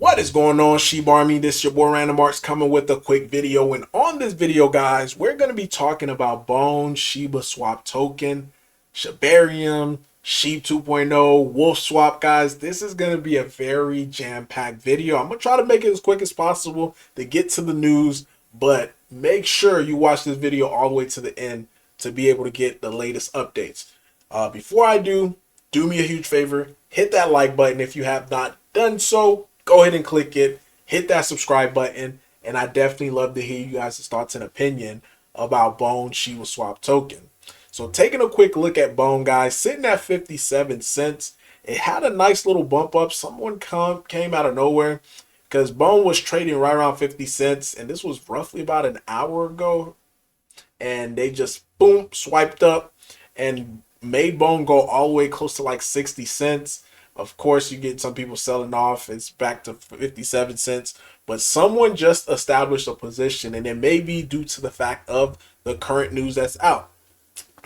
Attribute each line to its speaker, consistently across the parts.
Speaker 1: What is going on, Shibarium? This is your boy Random Arts coming with a quick video. And on this video, guys, we're going to be talking about Bone, Shibaswap token, Shibarium, Shib 2.0, Woofswap, guys. This is going to be a very jam-packed video. I'm going to try to make it as quick as possible to get to the news, but make sure you watch this video all the way to the end to be able to get the latest updates. Before I do me a huge favor, hit that like button if you have not done so. Go ahead and click it, hit that subscribe button, and I definitely love to hear you guys' thoughts and opinion about Bone Shibaswap token. So taking a quick look at Bone, guys, sitting at 57 cents. It had a nice little bump up. Someone came out of nowhere because Bone was trading right around 50 cents, and this was roughly about an hour ago. And they just, boom, swiped up and made Bone go all the way close to like 60 cents. Of course, you get some people selling off. It's back to 57 cents. But someone just established a position, and it may be due to the fact of the current news that's out.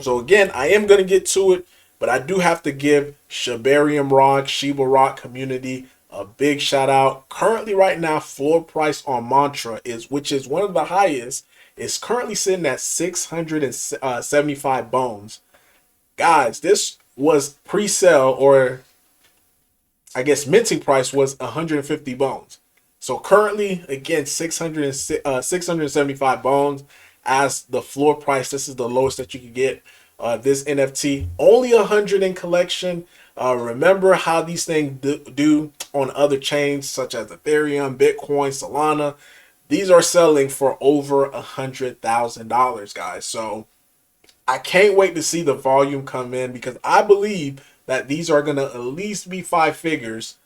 Speaker 1: So again, I am going to get to it, but I do have to give Shibarium Rock, Shiba Rock community a big shout out. Currently right now, floor price on Mantra which is one of the highest, is currently sitting at 675 bones. Guys, this was pre-sale, or I guess minting price was 150 bones. So currently, again, 675 bones as the floor price. This is the lowest that you can get. This NFT, only 100 in collection. Remember how these things do on other chains such as Ethereum, Bitcoin, Solana. These are selling for over $100,000, guys. So I can't wait to see the volume come in, because I believe that these are going to at least be 5 figures.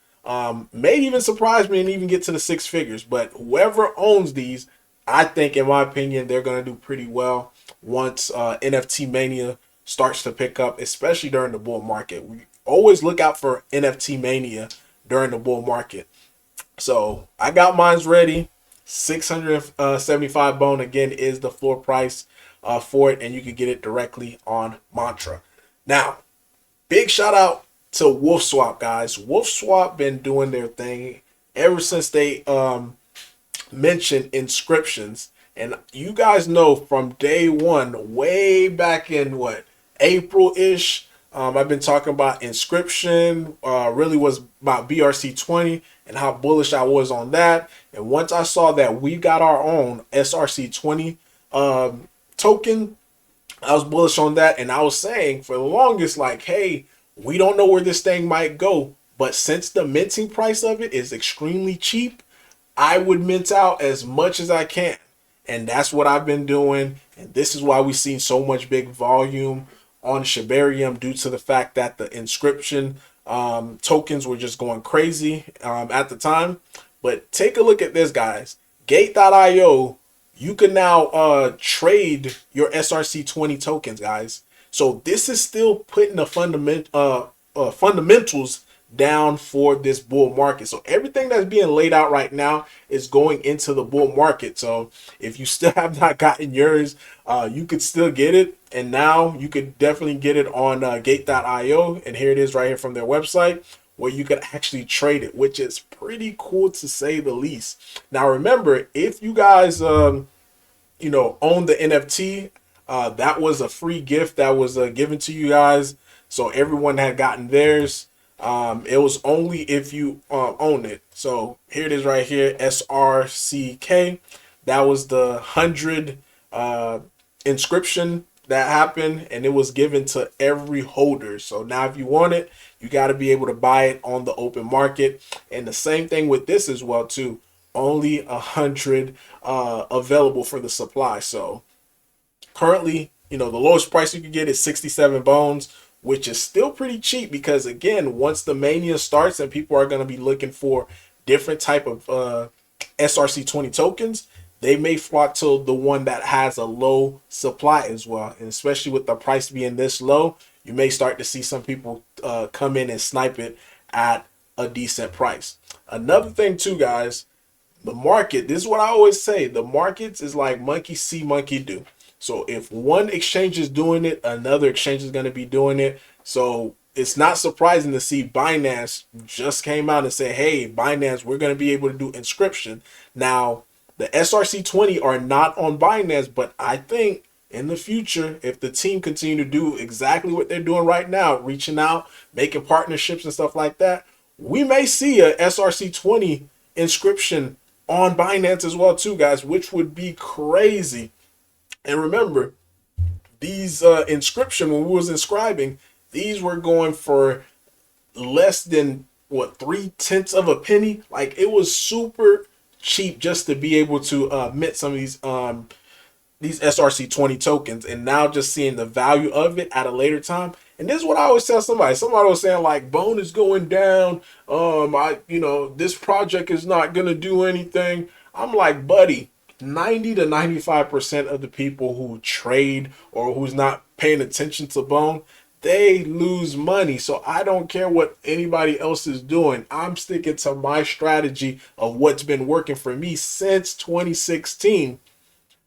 Speaker 1: May even surprise me and even get to the 6 figures. But whoever owns these, I think, in my opinion, they're going to do pretty well once NFT mania starts to pick up, especially during the bull market. We always look out for NFT mania during the bull market. So I got mine's ready. 675 bone, again, is the floor price for it, and you can get it directly on Mantra. Now, big shout out to Woofswap, guys. Woofswap been doing their thing ever since they mentioned inscriptions. And you guys know from day one, way back in what, April-ish, I've been talking about inscription, really was about BRC20 and how bullish I was on that. And once I saw that we got our own SRC20 token, I was bullish on that. And I was saying for the longest, like, hey, we don't know where this thing might go, but since the minting price of it is extremely cheap, I would mint out as much as I can. And that's what I've been doing. And this is why we've seen so much big volume on Shibarium, due to the fact that the inscription tokens were just going crazy at the time. But take a look at this, guys. Gateio, you can now trade your SRC20 tokens, guys. So this is still putting the fundamentals down for this bull market. So everything that's being laid out right now is going into the bull market. So if you still have not gotten yours, you could still get it. And now you could definitely get it on Gateio. And here it is right here from their website, where you could actually trade it, which is pretty cool to say the least. Now, remember, if you guys, own the NFT, that was a free gift that was given to you guys. So everyone had gotten theirs. It was only if you own it. So here it is right here, SRCK. That was the 100 inscription that happened, and it was given to every holder. So now if you want it, you got to be able to buy it on the open market. And the same thing with this as well too. Only 100 available for the supply. So currently, the lowest price you can get is 67 bones, which is still pretty cheap, because again, once the mania starts and people are going to be looking for different type of SRC20 tokens, they may flock to the one that has a low supply as well. And especially with the price being this low, you may start to see some people come in and snipe it at a decent price. Another thing too, guys, the market, this is what I always say, the markets is like monkey see, monkey do. So if one exchange is doing it, another exchange is going to be doing it. So it's not surprising to see Binance just came out and say, hey, Binance, we're going to be able to do inscription. Now, the SRC20 are not on Binance, but I think in the future, if the team continue to do exactly what they're doing right now, reaching out, making partnerships and stuff like that, we may see a SRC20 inscription on Binance as well too, guys, which would be crazy. And remember, these inscription, when we was inscribing, these were going for less than what, 3/10 of a penny. Like, it was super cheap just to be able to mint some of these SRC20 tokens, and now just seeing the value of it at a later time. And this is what I always tell somebody. Somebody was saying like, Bone is going down. This project is not gonna do anything. I'm like, buddy, 90 to 95% of the people who trade or who's not paying attention to Bone, they lose money. So I don't care what anybody else is doing. I'm sticking to my strategy of what's been working for me since 2016.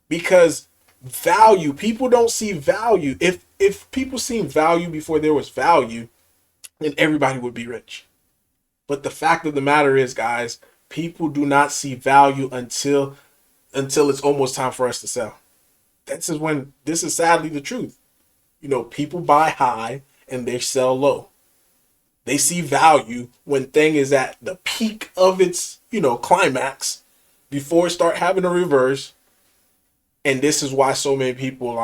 Speaker 1: Because value, people don't see value. If people seen value before there was value, then everybody would be rich. But the fact of the matter is, guys, people do not see value until it's almost time for us to sell. This is sadly the truth. People buy high and they sell low. They see value when thing is at the peak of its, climax before it start having a reverse. And this is why so many people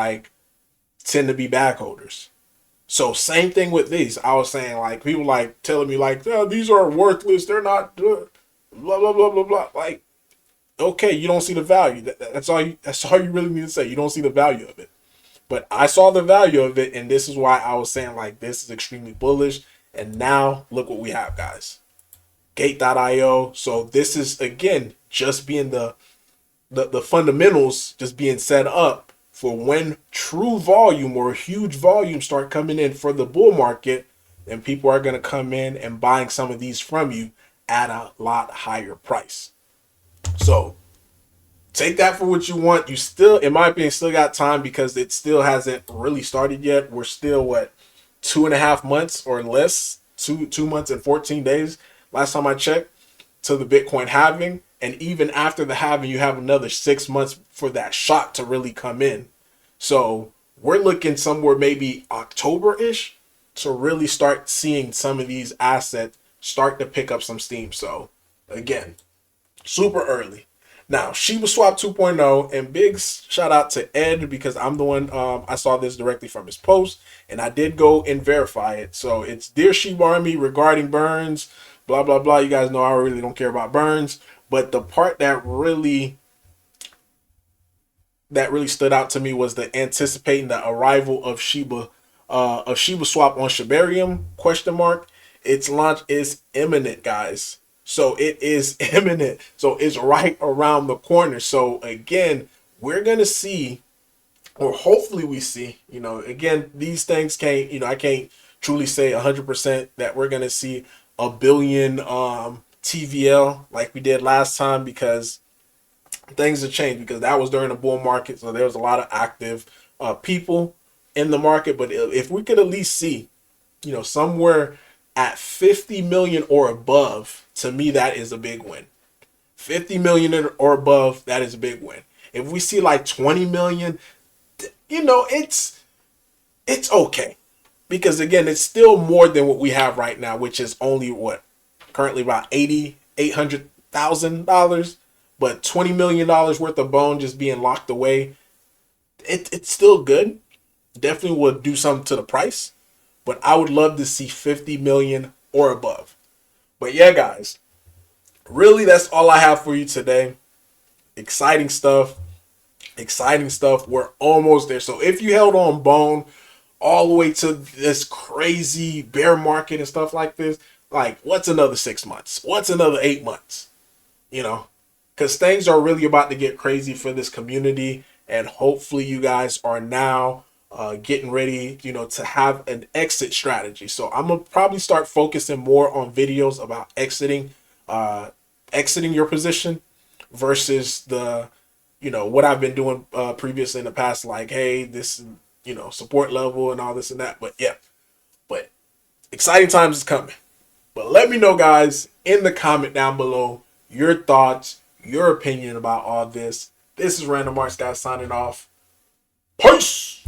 Speaker 1: tend to be bag holders. So same thing with these. I was saying people telling me oh, these are worthless. They're not good. Blah blah blah blah blah. Okay, you don't see the value. That's all you really need to say. You don't see the value of it. But I saw the value of it, and this is why I was saying this is extremely bullish. And now look what we have, guys. Gate.io. So this is again just being the fundamentals just being set up for when true volume or huge volume start coming in for the bull market, and people are going to come in and buying some of these from you at a lot higher price. So take that for what you want. You still, in my opinion, still got time because it still hasn't really started yet. We're still 2.5 months or less, 2 months and 14 days last time I checked to the Bitcoin halving. And even after the halving, you have another 6 months for that shot to really come in. So we're looking somewhere maybe October-ish to really start seeing some of these assets start to pick up some steam. So again, super early. Now, Shibaswap 2.0, and big shout out to Ed because I'm the one, I saw this directly from his post, and I did go and verify it. So it's Dear Shibarium regarding burns, blah, blah, blah. You guys know I really don't care about burns. But the part that really stood out to me was the anticipating the arrival of Shibaswap on Shibarium ? Its launch is imminent, guys. So it is imminent. So it's right around the corner. So again, we're gonna see, or hopefully we see. Again, these things can't. I can't truly say 100% that we're gonna see a billion TVL like we did last time, because things have changed, because that was during the bull market, so there was a lot of active people in the market. But if we could at least see somewhere at 50 million or above, to me that is a big win. 50 million or above, that is a big win. If we see 20 million, it's okay, because again, it's still more than what we have right now, which is only currently about $800,000, but $20 million worth of bone just being locked away. It's still good. Definitely would do something to the price, but I would love to see 50 million or above. But yeah, guys, really that's all I have for you today. Exciting stuff. We're almost there. So if you held on Bone all the way to this crazy bear market and stuff like this, what's another 6 months? What's another 8 months? Because things are really about to get crazy for this community. And hopefully you guys are now getting ready, to have an exit strategy. So I'm going to probably start focusing more on videos about exiting your position versus what I've been doing previously in the past. Hey, this, support level and all this and that. But yeah, but exciting times is coming. But let me know, guys, in the comment down below your thoughts, your opinion about all this. This is Random Marks, guys, signing off. Peace!